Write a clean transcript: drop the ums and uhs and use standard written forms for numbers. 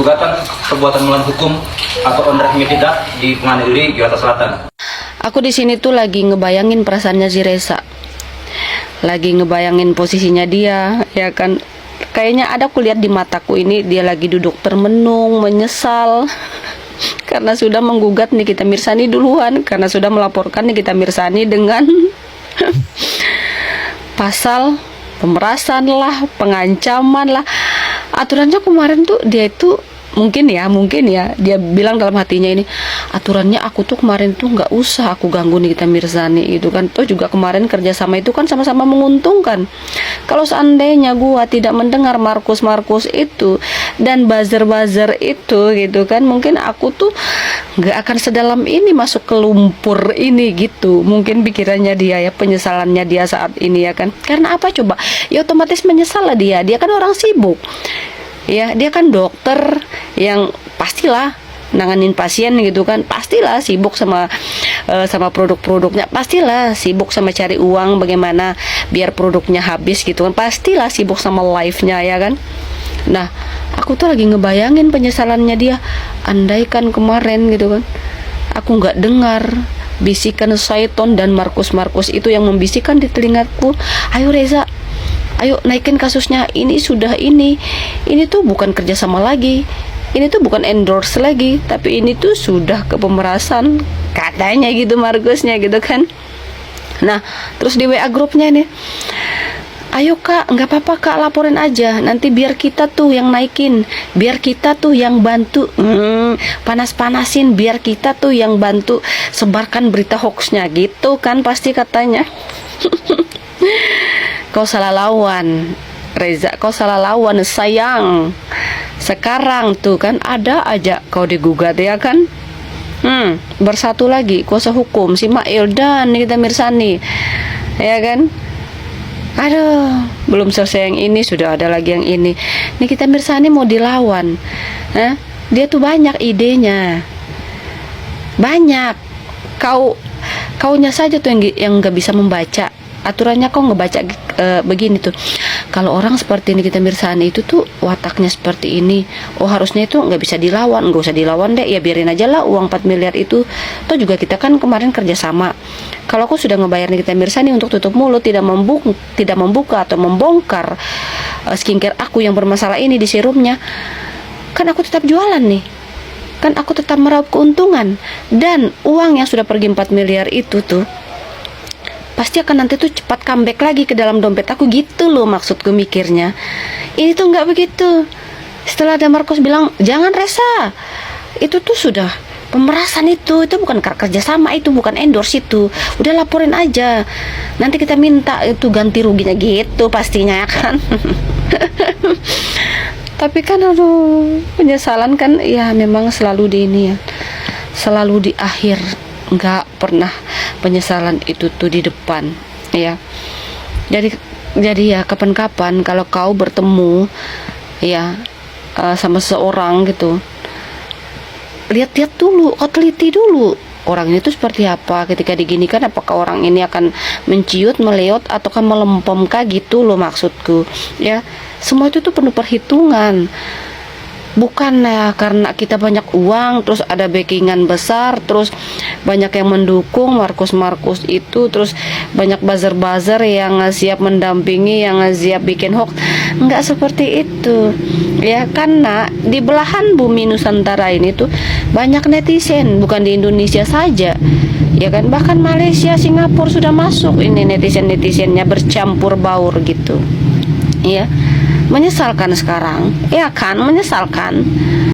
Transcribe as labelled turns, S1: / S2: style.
S1: gugatan perbuatan melawan hukum atau Ondra Himitidak di Pengadilan Negeri Jakarta Selatan.
S2: Aku di sini tuh lagi ngebayangin perasaannya si Reza, lagi ngebayangin posisinya dia, ya kan. Kayaknya ada aku lihat di mataku ini dia lagi duduk termenung, menyesal karena sudah menggugat Nikita Mirzani duluan, karena sudah melaporkan Nikita Mirzani dengan pasal pemerasan lah, pengancaman lah. Aturannya kemarin tuh dia itu mungkin ya dia bilang dalam hatinya ini, aturannya aku tuh kemarin tuh nggak usah aku ganggu Nikita Mirzani gitu kan. Toh juga kemarin kerjasama itu kan sama-sama menguntungkan. Kalau seandainya gua tidak mendengar Markus itu dan buzzer itu gitu kan, mungkin aku tuh nggak akan sedalam ini masuk ke lumpur ini gitu. Mungkin pikirannya dia ya, penyesalannya dia saat ini ya kan. Karena apa coba? Ya otomatis menyesal lah dia kan orang sibuk. Ya, dia kan dokter yang pastilah nanganin pasien gitu kan, pastilah sibuk sama produk-produknya, pastilah sibuk sama cari uang bagaimana biar produknya habis gitu kan, pastilah sibuk sama life-nya ya kan. Nah, aku tuh lagi ngebayangin penyesalannya dia, andaikan kemarin gitu kan aku nggak dengar bisikan Saiton dan Markus itu yang membisikkan di telingaku, ayo Reza, ayo naikin kasusnya, ini sudah ini tuh bukan kerjasama lagi, ini tuh bukan endorse lagi, tapi ini tuh sudah ke pemerasan katanya gitu Markusnya gitu kan. Nah terus di WA grupnya nih, ayo kak, nggak apa-apa kak, laporin aja, nanti biar kita tuh yang naikin, biar kita tuh yang bantu panas-panasin, biar kita tuh yang bantu sebarkan berita hoaxnya gitu kan pasti katanya. Kau salah lawan Reza, kau salah lawan sayang. Sekarang tuh kan ada aja kau digugat ya kan. Bersatu lagi kuasa hukum si Mail dan Nikita Mirzani ya kan. Aduh, belum selesai yang ini sudah ada lagi yang ini. Nikita Mirzani mau dilawan. Dia tuh banyak idenya, banyak. Kaunya saja tuh yang nggak bisa membaca aturannya. Kau ngebaca begini tuh, kalau orang seperti ini Nikita Mirzani itu tuh wataknya seperti ini, oh harusnya itu nggak bisa dilawan, nggak usah dilawan deh, ya biarin aja lah uang 4 miliar itu. Toh juga kita kan kemarin kerjasama. Kalau aku sudah ngebayar Nikita Mirzani untuk tutup mulut, tidak membuka atau membongkar skincare aku yang bermasalah ini di serumnya, kan aku tetap jualan nih, kan aku tetap meraup keuntungan. Dan uang yang sudah pergi 4 miliar itu tuh pasti akan nanti tuh cepat comeback lagi ke dalam dompet aku gitu loh maksudku mikirnya. Ini tuh nggak begitu. Setelah ada Markus bilang jangan Reza, itu tuh sudah pemerasan, itu bukan kerjasama, itu bukan endorse, itu udah laporin aja, nanti kita minta itu ganti ruginya gitu pastinya ya kan. Tapi kan aduh, penyesalan kan ya memang selalu di ini ya, selalu di akhir, nggak pernah penyesalan itu tuh di depan ya. Jadi ya kapan-kapan kalau kau bertemu ya sama seseorang gitu, lihat-lihat dulu, kau teliti dulu orang ini tuh seperti apa ketika diginikan, apakah orang ini akan menciut, meleot, ataukah melempem kah gitu loh maksudku ya. Semua itu tuh penuh perhitungan. Bukan ya karena kita banyak uang, terus ada backingan besar, terus banyak yang mendukung Markus itu, terus banyak buzzer yang siap mendampingi, yang siap bikin hoax. Enggak seperti itu ya, karena di belahan bumi Nusantara ini tuh banyak netizen, bukan di Indonesia saja ya kan, bahkan Malaysia, Singapura sudah masuk ini netizennya bercampur baur gitu ya. Menyesalkan sekarang ya kan, menyesalkan.